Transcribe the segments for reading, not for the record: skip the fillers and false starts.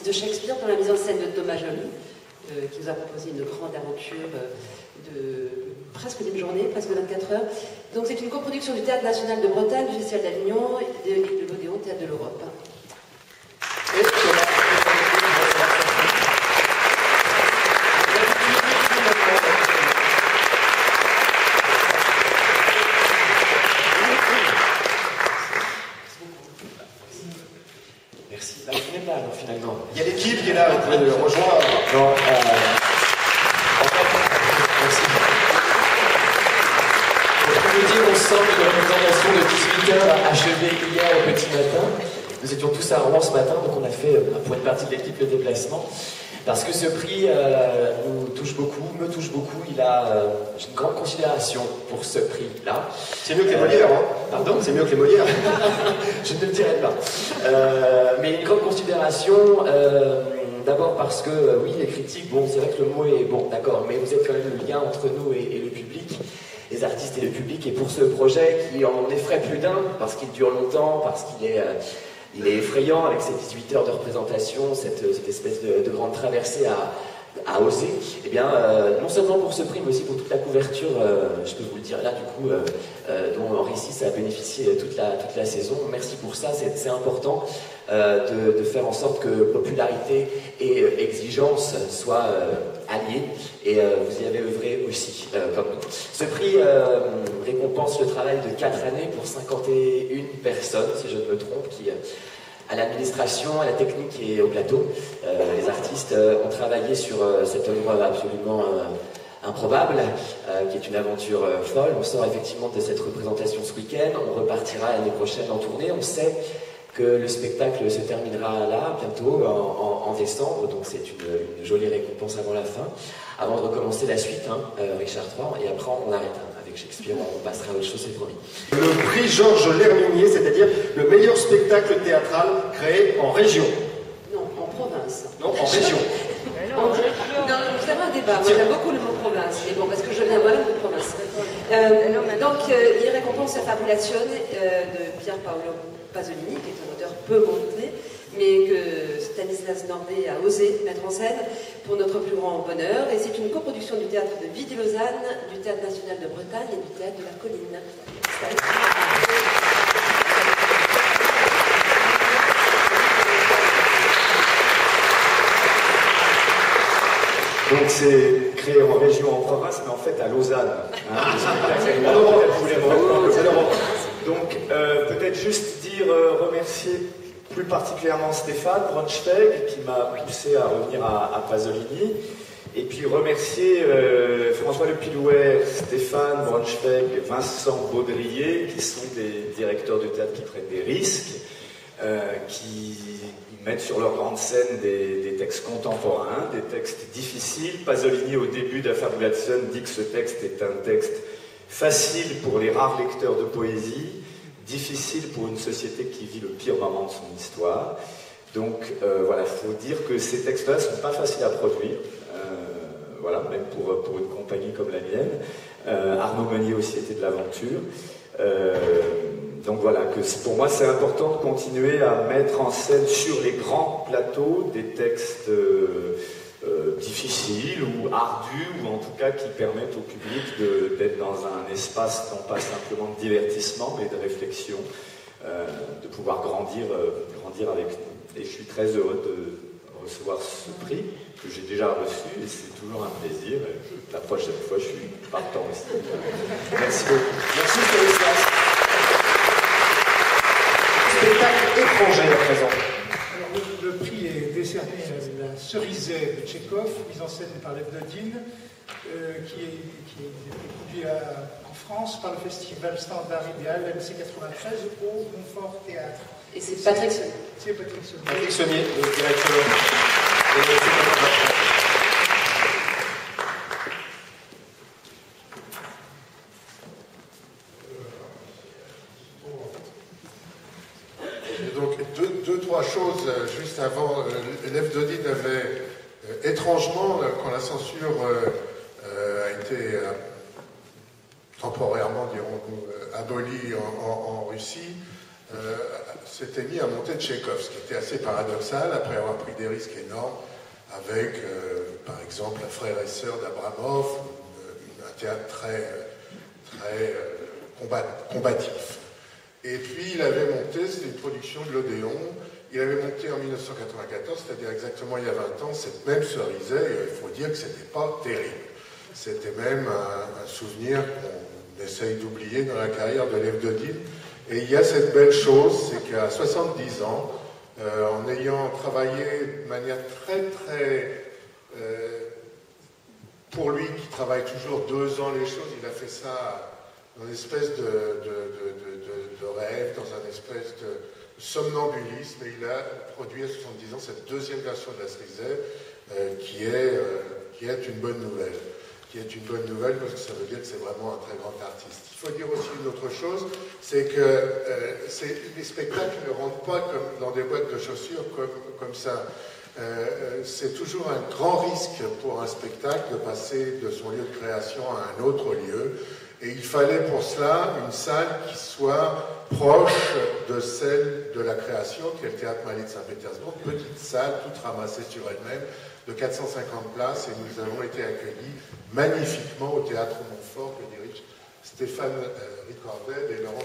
de Shakespeare dans la mise en scène de Thomas Joly, qui nous a proposé une grande aventure de presque d'une journée, presque 24 heures. Donc c'est une coproduction du Théâtre National de Bretagne, du Festival d'Avignon et de l'Odéon Théâtre de l'Europe. Merci. Bah, je n'ai pas, alors, finalement. Il y a l'équipe qui est là, vous pouvez le rejoindre. Non, merci. Pour vous dire, on sent que la représentation de 18h a achevé hier au petit matin. Nous étions tous à Rouen ce matin, donc on a fait, pour une partie de l'équipe, le déplacement. Parce que ce prix nous touche beaucoup, me touche beaucoup. J'ai une grande considération pour ce prix-là. C'est mieux que les Molières, hein. Pardon ? C'est mieux que les Molières. Je ne le dirai pas. Mais une grande considération, d'abord parce que, oui, les critiques, bon, c'est vrai que le mot est bon, d'accord, mais vous êtes quand même le lien entre nous et le public, les artistes et le public, et pour ce projet qui en effraie plus d'un, parce qu'il dure longtemps, parce qu'il est... il est effrayant avec ces 18 heures de représentation, cette espèce de grande traversée à oser. Eh bien, non seulement pour ce prix, mais aussi pour toute la couverture, je peux vous le dire là, du coup, dont Henri VI a bénéficié toute la saison. Merci pour ça, c'est important de faire en sorte que popularité et exigence soient alliées, et vous y avez œuvré aussi, comme nous. Ce prix récompense le travail de 4 années pour 51 personnes, si je ne me trompe, qui... à l'administration, à la technique et au plateau. Les artistes ont travaillé sur cette œuvre absolument improbable, qui est une aventure folle. On sort effectivement de cette représentation ce week-end, on repartira l'année prochaine en tournée. On sait que le spectacle se terminera là, bientôt, en décembre, donc c'est une jolie récompense avant la fin. Avant de recommencer la suite, Richard III, et après on arrête. Avec Shakespeare, on passera à autre chose, c'est promis. Le prix Georges Lherminier, c'est-à-dire le meilleur spectacle théâtral créé en région. Non, en province. Non, en région. Non, vous avez un débat. Moi, j'aime beaucoup le mot province. Mais bon, parce que je viens moi-même de province. Donc, il récompense la Fabulation de Pier Paolo Pasolini, qui est un auteur peu montré, mais que Stanislas Nordet a osé mettre en scène pour notre plus grand bonheur. Et c'est une coproduction du théâtre de Vidy-Lausanne, du Théâtre National de Bretagne et du Théâtre de la Colline. Donc c'est créé en région, en province, mais en fait à Lausanne. Donc peut-être juste dire, remercier plus particulièrement Stéphane Braunschweig qui m'a poussé à revenir à Pasolini, et puis remercier François Le Pilouet, Stéphane Braunschweig, Vincent Baudrier, qui sont des directeurs de théâtre qui prennent des risques, qui mettent sur leur grande scène des textes contemporains, des textes difficiles. Pasolini, au début d'Affabulation, dit que ce texte est un texte facile pour les rares lecteurs de poésie, difficile pour une société qui vit le pire moment de son histoire. Donc voilà, il faut dire que ces textes-là ne sont pas faciles à produire, voilà, même pour une compagnie comme la mienne. Arnaud Meunier aussi était de l'aventure. Donc voilà, que pour moi c'est important de continuer à mettre en scène sur les grands plateaux des textes difficiles ou ardus, ou en tout cas qui permettent au public d'être dans un espace non pas simplement de divertissement mais de réflexion, de pouvoir grandir avec nous. Et je suis très heureux de recevoir ce prix que j'ai déjà reçu, et c'est toujours un plaisir. La prochaine fois je suis partant aussi. Merci beaucoup. Merci Stanislas. Spectacle étranger à présent. Alors, le prix est décerné à la Cerisay de Tchekhov, mise en scène par Lev Dodin, qui est produit en France par le festival Standard Idéal, MC 93, au Montfort Théâtre. Et c'est Patrick Sommier. C'est Patrick Sommier. Patrick Sommier, le directeur. Donc, deux, trois choses juste avant. Lev Dodin avait étrangement, quand la censure a été temporairement, dirons-nous, abolie en Russie, s'était mis à monter Tchekhov, ce qui était assez paradoxal après avoir pris des risques énormes avec, par exemple, la frère et sœur d'Abramov, un théâtre très combatif. Et puis il avait monté, c'était une production de l'Odéon, il avait monté en 1994, c'est-à-dire exactement il y a 20 ans, cette même Cerizay, et il faut dire que c'était pas terrible. C'était même un souvenir qu'on essaye d'oublier dans la carrière de Lev Dodine. Et il y a cette belle chose, c'est qu'à 70 ans, en ayant travaillé de manière très pour lui qui travaille toujours 2 ans les choses, il a fait ça dans une espèce de rêve, dans un espèce de somnambulisme, et il a produit à 70 ans cette deuxième version de la Cerizay qui est une bonne nouvelle. Qui est une bonne nouvelle parce que ça veut dire que c'est vraiment un très grand artiste. Il faut dire aussi une autre chose, c'est que les spectacles ne rentrent pas comme dans des boîtes de chaussures comme ça. C'est toujours un grand risque pour un spectacle de passer de son lieu de création à un autre lieu. Et il fallait pour cela une salle qui soit proche de celle de la création, qui est le Théâtre Mali de Saint-Pétersbourg, petite salle, toute ramassée sur elle-même, de 450 places, et nous avons été accueillis magnifiquement au Théâtre Montfort que dirige Stéphane Ricordel et Laurence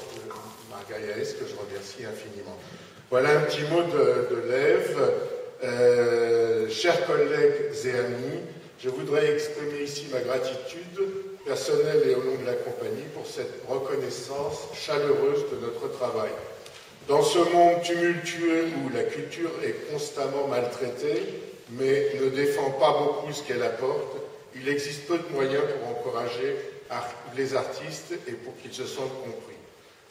Margaïaès, que je remercie infiniment. Voilà un petit mot de Lev. Chers collègues et amis, je voudrais exprimer ici ma gratitude personnelle et au nom de la compagnie pour cette reconnaissance chaleureuse de notre travail. Dans ce monde tumultueux où la culture est constamment maltraitée, mais ne défend pas beaucoup ce qu'elle apporte, il existe peu de moyens pour encourager les artistes et pour qu'ils se sentent compris.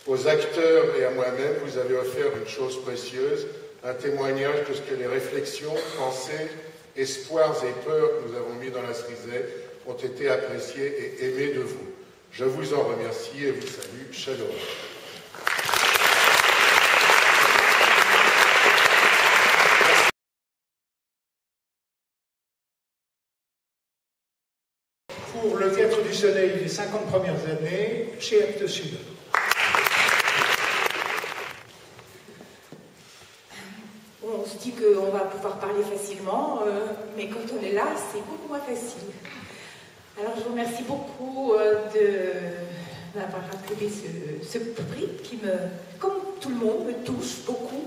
Aux acteurs et à moi-même, vous avez offert une chose précieuse, un témoignage de ce que les réflexions, pensées, espoirs et peurs que nous avons mis dans la Cerizay ont été appréciés et aimés de vous. Je vous en remercie et vous salue chaleureusement. Pour le Théâtre du Soleil des 50 premières années, chez Actes Sud. On se dit qu'on va pouvoir parler facilement, mais quand on est là, c'est beaucoup moins facile. Alors je vous remercie beaucoup d'avoir appelé ce prix qui comme tout le monde, me touche beaucoup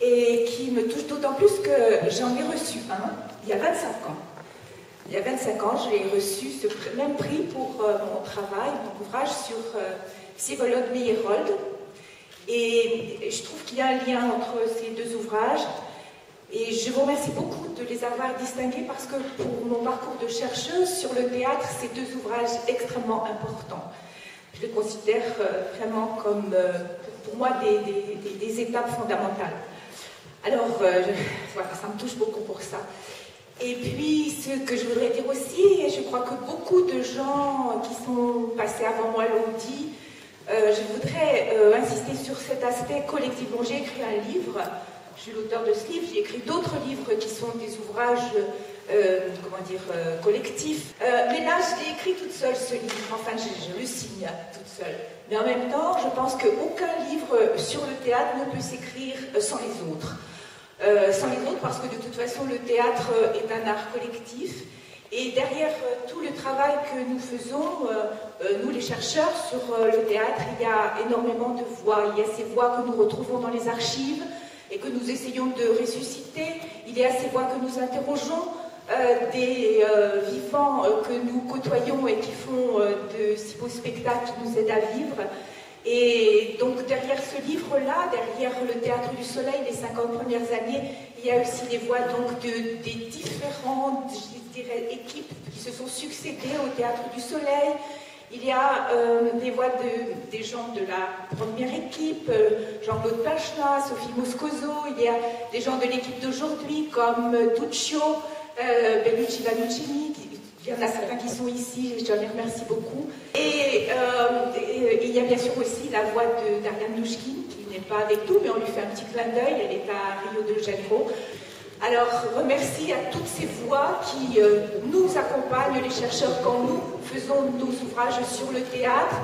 et qui me touche d'autant plus que j'en ai reçu un il y a 25 ans. Il y a 25 ans, j'ai reçu ce même prix pour mon travail, mon ouvrage sur Vsevolod Meyerold. Et je trouve qu'il y a un lien entre ces deux ouvrages. Et je vous remercie beaucoup de les avoir distingués parce que pour mon parcours de chercheuse sur le théâtre, c'est deux ouvrages extrêmement importants. Je les considère vraiment comme, pour moi, des étapes fondamentales. Alors, voilà, ça me touche beaucoup pour ça. Et puis, ce que je voudrais dire aussi, et je crois que beaucoup de gens qui sont passés avant moi l'ont dit, je voudrais insister sur cet aspect collectif. Bon, j'ai écrit un livre, je suis l'auteur de ce livre, j'ai écrit d'autres livres qui sont des ouvrages, collectifs. Mais là, je l'ai écrit toute seule, ce livre, enfin, je le signe toute seule. Mais en même temps, je pense qu'aucun livre sur le théâtre ne peut s'écrire sans les autres. Parce que de toute façon le théâtre est un art collectif et derrière tout le travail que nous faisons, nous les chercheurs sur le théâtre, il y a énormément de voix. Il y a ces voix que nous retrouvons dans les archives et que nous essayons de ressusciter. Il y a ces voix que nous interrogeons, des vivants que nous côtoyons et qui font de si beaux spectacles qui nous aident à vivre. Et donc derrière ce livre-là, derrière le Théâtre du Soleil, les 50 premières années, il y a aussi des voix donc des différentes, je dirais, équipes qui se sont succédées au Théâtre du Soleil. Il y a des voix des gens de la première équipe, Jean-Claude Pachna, Sophie Moscoso. Il y a des gens de l'équipe d'aujourd'hui comme Duccio, Bellucci Vanuccini. Il y en a certains qui sont ici, je les remercie beaucoup. Et il y a bien sûr aussi la voix d'Ariane Nouchkine, qui n'est pas avec nous, mais on lui fait un petit clin d'œil, elle est à Rio de Janeiro. Alors, remercie à toutes ces voix qui nous accompagnent, les chercheurs, quand nous faisons nos ouvrages sur le théâtre.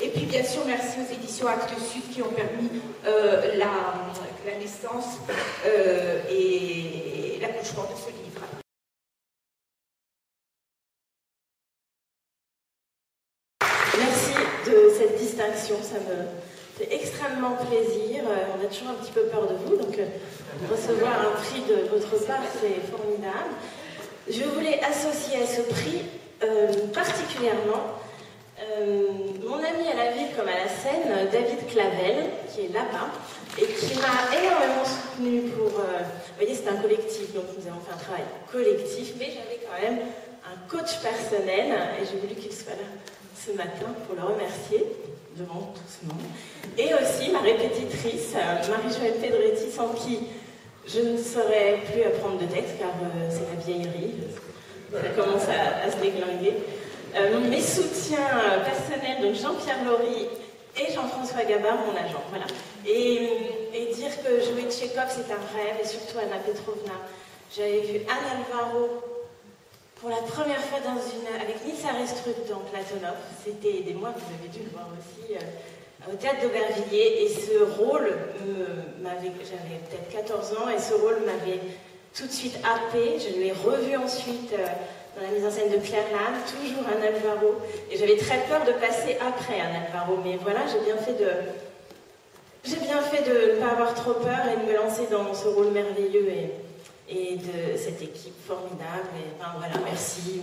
Et puis bien sûr, merci aux éditions Actes Sud qui ont permis la naissance et l'accouchement de ce livre. Merci de cette distinction, ça me fait extrêmement plaisir. On a toujours un petit peu peur de vous, donc recevoir un prix de votre part, c'est formidable. Je voulais associer à ce prix particulièrement mon ami à la ville comme à la scène, David Clavel, qui est là-bas, et qui m'a énormément soutenu pour... vous voyez, c'est un collectif, donc nous avons fait un travail collectif, mais j'avais quand même un coach personnel, et j'ai voulu qu'il soit là ce matin pour le remercier devant tout ce monde. Et aussi ma répétitrice, Marie-Joëlle Pedretti, sans qui je ne saurais plus apprendre de texte, car c'est la vieillerie, ça commence à se déglinguer. Mes soutiens personnels, donc Jean-Pierre Laurie et Jean-François Gabard, mon agent. Voilà. Et dire que jouer Tchekhov, c'est un rêve, et surtout Anna Petrovna. J'avais vu Anne Alvaro pour la première fois avec Nils Arestrup dans Platonov. C'était des mois, vous avez dû le voir aussi, au théâtre d'Aubervilliers. Et ce rôle j'avais peut-être 14 ans, et ce rôle m'avait tout de suite happée. Je l'ai revu ensuite dans la mise en scène de Claire Lannes, toujours Anne Alvaro. Et j'avais très peur de passer après Anne Alvaro, mais voilà, j'ai bien fait de ne pas avoir trop peur et de me lancer dans ce rôle merveilleux et de cette équipe formidable. Et ben voilà, merci.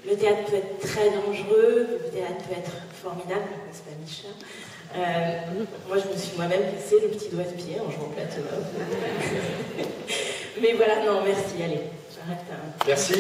Le théâtre peut être très dangereux, le théâtre peut être formidable, n'est-ce pas Micha? Moi, je me suis moi-même cassé le petit doigt de pied en jouant Platonov. Mais voilà, non, merci, allez, j'arrête. Merci.